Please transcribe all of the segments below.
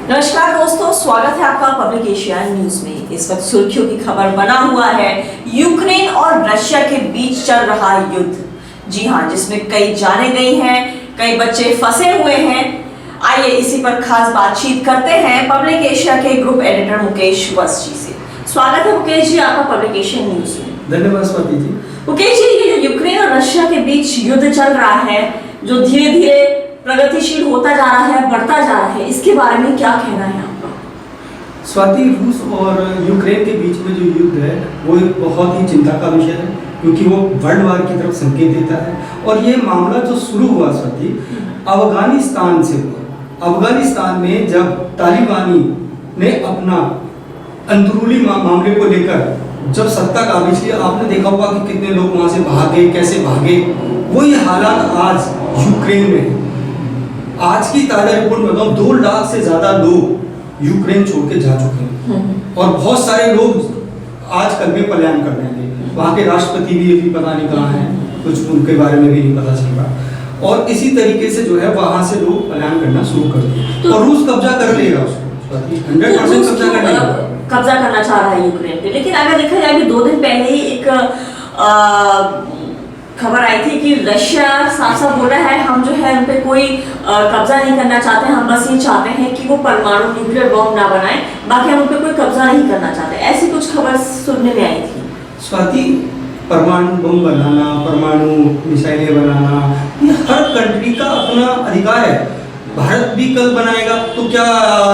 नमस्कार दोस्तों, स्वागत है आपका पब्लिक एशिया न्यूज में। इस वक्त सुर्खियों की खबर बना हुआ है यूक्रेन और रशिया के बीच चल रहा युद्ध। जी हां, जिसमें कई जाने गई हैं, कई बच्चे फंसे हुए हैं। आइए इसी पर खास बातचीत करते हैं पब्लिक एशिया के ग्रुप एडिटर मुकेश वत्स जी से। स्वागत है मुकेश जी आपका पब्लिक एशिया न्यूज में। धन्यवाद स्वाति जी। मुकेश जी, ये जो यूक्रेन और रशिया के बीच युद्ध चल रहा है, जो धीरे धीरे प्रगतिशील होता जा रहा है, बढ़ता जा रहा है, इसके बारे में क्या कहना है आपका? स्वाति, रूस और यूक्रेन के बीच में जो युद्ध है वो एक बहुत ही चिंता का विषय है, क्योंकि वो वर्ल्ड वार की तरफ संकेत देता है। और ये मामला जो शुरू हुआ स्वाति, अफगानिस्तान से हुआ। अफगानिस्तान में जब तालिबानी ने अपना अंदरूनी मामले को लेकर जब सत्ता काबिज की, आपने देखा होगा कि कितने लोग वहां से भागे, कैसे भागे। वही हालात आज यूक्रेन में है। आज की ताजा रिपोर्ट में बताऊं, 2 लाख से ज्यादा लोग यूक्रेन छोड़ के जा चुके हैं और बहुत सारे लोग आज कल में पलायन कर रहे हैं। वहां के राष्ट्रपति भी अभी पता नहीं कहाँ हैं, कुछ उनके बारे में भी नहीं पता चल रहा। और इसी तरीके से जो है वहां से लोग पलायन करना शुरू कर दिए और रूस कब्जा कर लेगा उसको, 100% कब्जा कर लेगा, कब्जा करना चाह रहा है यूक्रेन पे। लेकिन अगर देखा जाए कि 2 दिन पहले ही एक खबर आई थी कि रशिया साफ साफ बोल रहा है हम जो है उन पे कोई कब्जा नहीं करना चाहते, हम बस ये चाहते हैं कि वो परमाणु न्यूक्लियर बॉम्ब ना बनाए, बाकी हम उन पे कोई कब्जा नहीं करना चाहते। ऐसी कुछ खबर सुनने में आई थी। स्वाति, परमाणु बम बनाना, परमाणु मिसाइलें बनाना, ये हर कंट्री का अपना अधिकार है। भारत भी कल बनाएगा तो क्या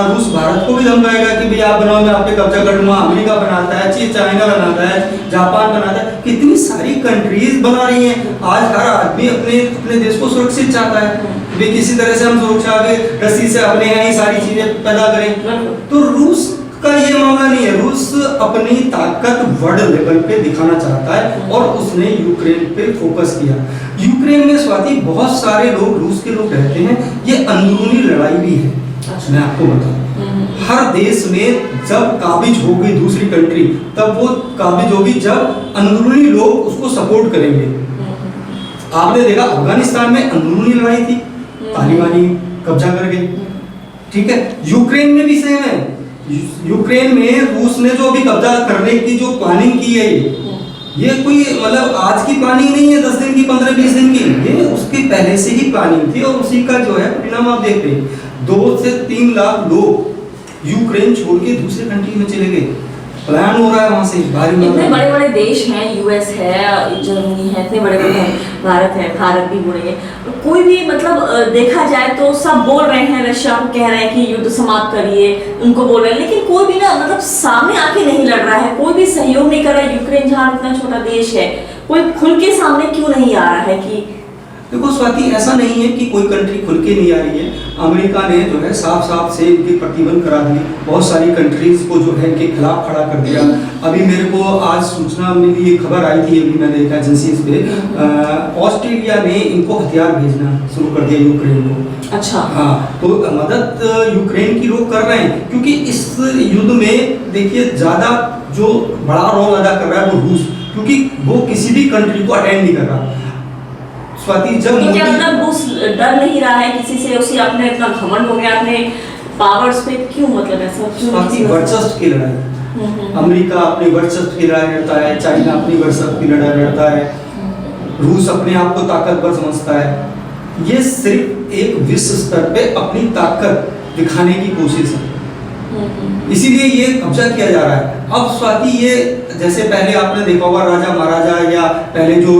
रूस भारत को भी धमकाएगा कि भैया आप बनाओ, मैं आप पे कब्जा कर लूंगा? अमेरिका बनाता है, चाइना बनाता है, जापान बनाता है, कितनी सारी कंट्रीज बना रही हैं। आज हर आदमी अपने अपने देश को सुरक्षित चाहता है, वे किसी तरह से हम सुरक्षा के रस्सी से अपने यहाँ ही सारी चीजें पैदा करें। तो रूस का ये मामला नहीं है। रूस अपनी ताकत वर्ल्ड लेवल पे दिखाना चाहता है और उसने यूक्रेन पे फोकस किया। यूक्रेन में स्वाति बहुत सारे लोग, रूस के लोग रहते हैं। ये अंदरूनी लड़ाई भी है। मैं आपको बताऊं, हर देश में जब काबिज होगी दूसरी कंट्री, तब वो काबिज होगी जब अंदरूनी लोग उसको सपोर्ट करेंगे। आपने देखा अफगानिस्तान में अंदरूनी लड़ाई थी, तालिबानी कब्जा कर गए। ठीक है, यूक्रेन में भी सेम है। यूक्रेन में रूस ने जो अभी कब्जा करने की जो प्लानिंग की है, ये कोई मतलब आज की प्लानिंग नहीं है, 10 दिन की, 15-20 दिन की, ये उसकी पहले से ही प्लानिंग थी और उसी का जो है परिणाम आप देखते हैं। 2 से 3 लाख लोग यूक्रेन छोड़ के दूसरे कंट्री में चले गए, प्लान हो रहा है वहां से। इतने बड़े बड़े देश हैं, यूएस है, जर्मनी है, इतने बड़े बड़े भारत भी बुरे हैं। कोई भी मतलब देखा जाए तो सब बोल रहे हैं, रशिया को कह रहे हैं कि युद्ध समाप्त करिए, उनको बोल रहे हैं, लेकिन कोई भी ना मतलब सामने आके नहीं लड़ रहा है, कोई भी सहयोग नहीं कर रहा है। यूक्रेन जहाँ इतना छोटा देश है, कोई खुल के सामने क्यों नहीं आ रहा है? कि देखो स्वाति, ऐसा नहीं है कि कोई कंट्री खुल के नहीं आ रही है। अमेरिका ने जो है साफ साफ से इनकी प्रतिबंध करा दी, बहुत सारी कंट्रीज को जो है इनके खिलाफ खड़ा कर दिया। अभी मेरे को आज सूचना मिली, एक खबर आई थी, अभी मैंने देखा एजेंसीज पे, ऑस्ट्रेलिया ने इनको हथियार भेजना शुरू कर दिया यूक्रेन को। अच्छा, हाँ, तो मदद यूक्रेन की लोग कर रहे हैं, क्योंकि इस युद्ध में देखिए ज्यादा जो बड़ा रोल अदा कर रहा है वो रूस, क्योंकि वो किसी भी कंट्री को अटेंड नहीं कर रहा। स्वाति, जब तो क्या मतलब रूस डर नहीं रहा है किसी से? उसी अपने इतना घमंड हो गया अपने पावर्स पे, क्यों मतलब ऐसा? स्वाति, वर्चस्व की लड़ाई, अमेरिका अपनी वर्चस्व की लड़ाई लड़ता है, चाइना अपनी वर्चस्व की लड़ाई लड़ता है, रूस अपने आप को ताकतवर समझता है। ये सिर्फ एक विश्व स्तर पे अपनी ताकत दिखाने की कोशिश है, इसीलिए ये कब्जा किया जा रहा है। अब स्वाति, ये जैसे पहले आपने देखा होगा राजा महाराजा या पहले जो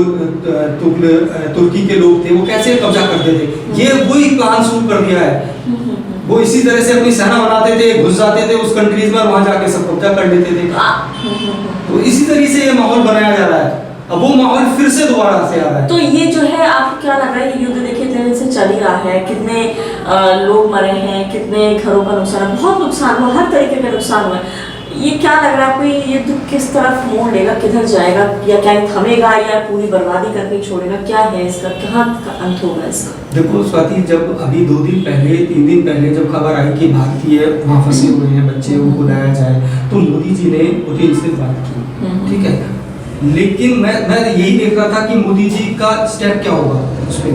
तुर्की के लोग थे वो कैसे कब्जा करते थे, ये वही प्लान शुरू कर दिया है। वो इसी तरह से अपनी सेना बनाते थे, घुस जाते थे उस कंट्रीज में, वहां जाके सब कब्जा कर लेते थे। तो इसी तरीके से ये माहौल बनाया जा रहा है। अब वो माहौल फिर से दोबारा से आ रहा है। तो ये जो है, आपको क्या लग रहा है, युद्ध देखिए इतने दिन से चल ही रहा है, कितने लोग मरे हैं, कितने घरों का नुकसान है, बहुत नुकसान हुआ, हर तरीके का नुकसान हुआ है। ये क्या लग रहा है आपको, ये युद्ध किस तरफ मोड़ लेगा, किधर जाएगा, या क्या थमेगा या पूरी बर्बादी करके छोड़ेगा? क्या है इसका, कहाँ का अंत होगा इसका? देखो स्वाति, जब अभी 2 दिन पहले 3 दिन पहले जब खबर आई कि भारतीय वहाँ फंसे हुए हैं बच्चे, उनको लाया जाए, तो मोदी जी ने पुतिन से बात की। ठीक है, लेकिन मैं यही देख रहा था कि मोदी जी का स्टेप क्या होगा उस पर।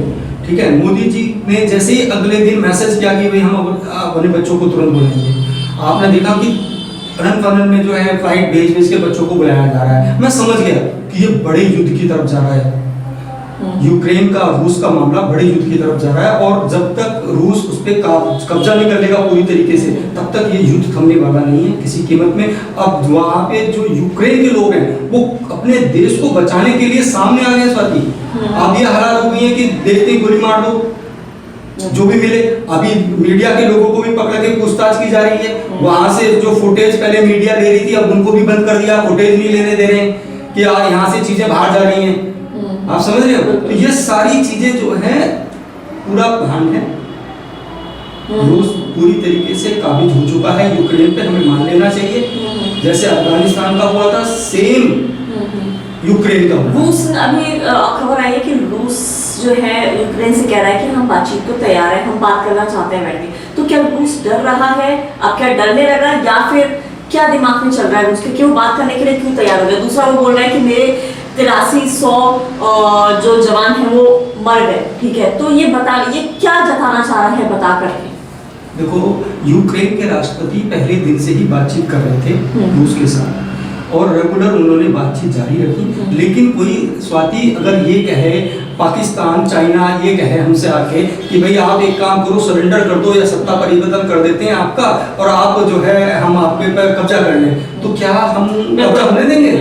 ठीक है, मोदी जी ने जैसे ही अगले दिन मैसेज किया कि भाई हम अपने बच्चों को तुरंत बुलाएंगे, आपने देखा कि रन फनन में जो है फ्लाइट भेज के बच्चों को बुलाया जा रहा है। मैं समझ गया कि ये बड़े युद्ध की तरफ जा रहा है, यूक्रेन का रूस का मामला बड़े युद्ध की तरफ जा रहा है, और जब तक रूस उस पर कब्जा नहीं कर लेगा पूरी तरीके से, तब तक ये युद्ध थमने वाला नहीं है किसी कीमत में। अब वहाँ पे जो यूक्रेन के लोग हैं वो अपने देश को बचाने के लिए सामने आ गए स्वाति। अब ये हालात हो गई है कि देखते ही गोली मार दो जो भी मिले। अभी मीडिया के लोगों को भी पकड़ के पूछताछ की जा रही है, वहां से जो फुटेज पहले मीडिया ले रही थी अब उनको भी बंद कर दिया, फुटेज नहीं लेने दे रहे हैं कि यहाँ से चीजें बाहर जा रही हैं। आप समझ रहे हो? तो ये सारी चीजें जो है पूरा प्लान है। रूस पूरी तरीके से काबिज हो चुका है यूक्रेन पे, हमें मान लेना चाहिए। जैसे अफगानिस्तान का हुआ था सेम यूक्रेन का हुआ। रूस, अभी खबर आई है कि रूस जो है यूक्रेन से कह रहा है कि हम बातचीत को तैयार है, हम बात करना चाहते हैं बैठ के। तो क्या रूस डर रहा है? अब क्या डरने लगा या फिर क्या दिमाग में चल रहा है रूस के, क्यों बात करने के लिए क्यों तैयार हो गया? दूसरा वो बोल रहा है कि मेरे 8300 जो जवान हैं वो मर गए, ठीक है। तो ये क्या जताना चाह रहा है बता करके? देखो, यूक्रेन के राष्ट्रपति पहले दिन से ही बातचीत कर रहे थे रूस के साथ और रेगुलर उन्होंने बातचीत जारी रखी। लेकिन कोई स्वाति अगर ये कहे, पाकिस्तान चाइना ये कहे हमसे आके कि भाई आप एक काम करो, सरेंडर कर दो या सत्ता परिवर्तन कर देते हैं आपका और आप जो है हम आपके पर कब्जा कर लें, तो क्या हम कब्जा होने देंगे?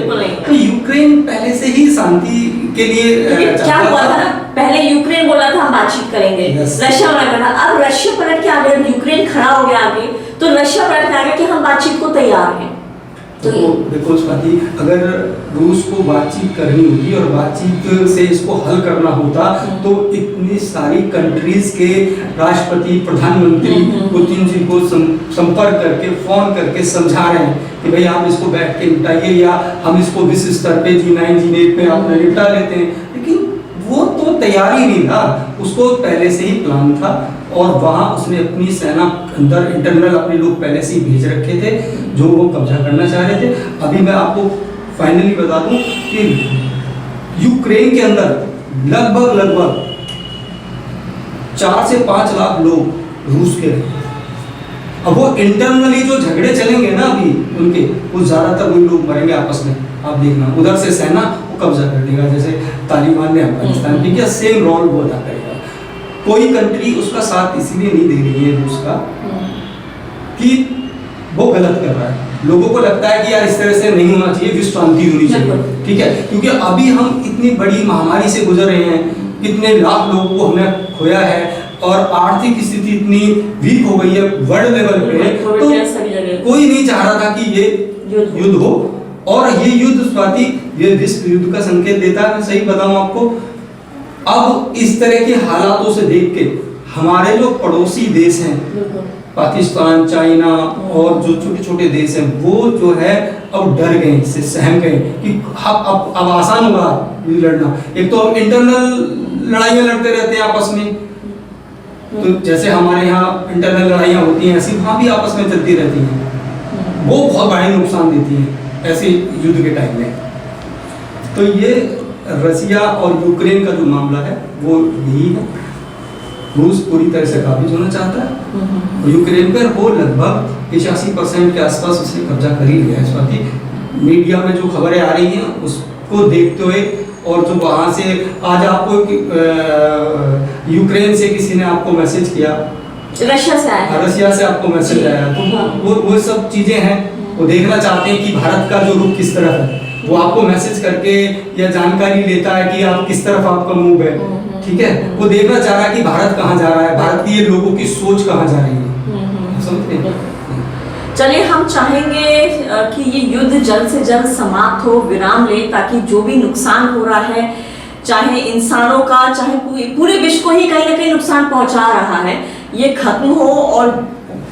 तो यूक्रेन पहले से ही शांति के लिए क्या हुआ था ना, पहले यूक्रेन बोला था हम बातचीत करेंगे, रशिया वाला करना, अब रशिया पलट के आ गया, यूक्रेन खड़ा हो गया आगे, तो रशिया पलट के आ गया कि हम बातचीत को तैयार हैं। तो देखो स्वाति, अगर रूस को बातचीत करनी होती और बातचीत से इसको हल करना होता तो इतनी सारी कंट्रीज के राष्ट्रपति प्रधानमंत्री पुतिन जी को संपर्क करके फोन करके समझा रहे हैं कि भाई आप इसको बैठ के निपटाइए या हम इसको विश्व स्तर पे G9 G8 पे आप निपटा लेते हैं। लेकिन वो तो तैयार ही नहीं था, उसको पहले से ही प्लान था और वहाँ उसने अपनी सेना अंदर इंटरनल अपने लोग पहले से ही भेज रखे थे जो वो कब्जा करना चाह रहे थे। अभी मैं आपको फाइनली बता दूं कि यूक्रेन के अंदर लगभग 4 से 5 लाख लोग रूस के हैं। अब वो इंटरनली जो झगड़े चलेंगे ना अभी उनके, वो ज्यादातर वही लोग मरेंगे आपस में। आप देखना उधर से सेना वो कब्जा कर लेगा, जैसे तालिबान ने अफगानिस्तान में किया, सेम रोल वो अदा करेगा। कोई कंट्री उसका साथ इसलिए नहीं दे रही है रूस का कि वो गलत कर रहा है, लोगों को लगता है कि यार इस तरह से नहीं होना चाहिए, विश्व शांति होनी चाहिए, ठीक है। क्योंकि अभी हम इतनी बड़ी महामारी से गुजर रहे हैं, कितने लाख लोगों को हमने खोया है और आर्थिक स्थिति इतनी वीक हो गई है वर्ल्ड लेवल पे, तो कोई नहीं चाह रहा था कि ये युद्ध हो। और ये युद्ध स्वाति ये विश्व युद्ध का संकेत देता है। मैं सही बताऊं आपको, अब इस तरह के हालातों से देख के हमारे जो पड़ोसी देश हैं पाकिस्तान, चाइना और जो छोटे छोटे देश हैं वो जो है अब डर गए, इससे सहम गए कि अब आसान होगा लड़ना। एक तो अब इंटरनल लड़ाइयाँ लड़ते रहते हैं आपस में, तो जैसे हमारे यहाँ इंटरनल लड़ाइयाँ होती हैं ऐसी वहाँ भी आपस में चलती रहती हैं, वो बहुत बड़ा नुकसान देती हैं ऐसे युद्ध के टाइम में। तो ये रसिया और यूक्रेन का जो मामला है वो यही है। रूस पूरी तरह से काबिज होना चाहता है यूक्रेन पर, वो लगभग 85% के आसपास उसने कब्जा कर ही लिया है। स्वाति, मीडिया में जो खबरें आ रही हैं उसको देखते हुए और जो वहाँ से आज आपको यूक्रेन से किसी ने आपको मैसेज किया, रशिया से आपको मैसेज आया, तो वो सब चीज़ें हैं, वो देखना चाहते हैं कि भारत का जो रुख किस तरफ है। वो आपको मैसेज करके या जानकारी लेता है कि आप किस तरफ आपका मूव है, ठीक है। वो देखना चाह रहा है कि भारत कहाँ जा रहा है, भारत की ये लोगों की सोच कहाँ जा रही है, समझते हैं। चलिए, हम चाहेंगे कि ये युद्ध जल्द से जल्द समाप्त हो, विराम ले, ताकि जो भी नुकसान हो रहा है, चाहे इंसानों का चाहे पूरे विश्व को ही कहीं ना कहीं नुकसान पहुंचा रहा है, ये खत्म हो और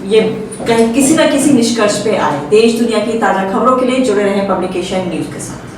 ये किसी न किसी निष्कर्ष पे आए। देश दुनिया की ताजा खबरों के लिए जुड़े रहें पब्लिकेशन न्यूज के साथ।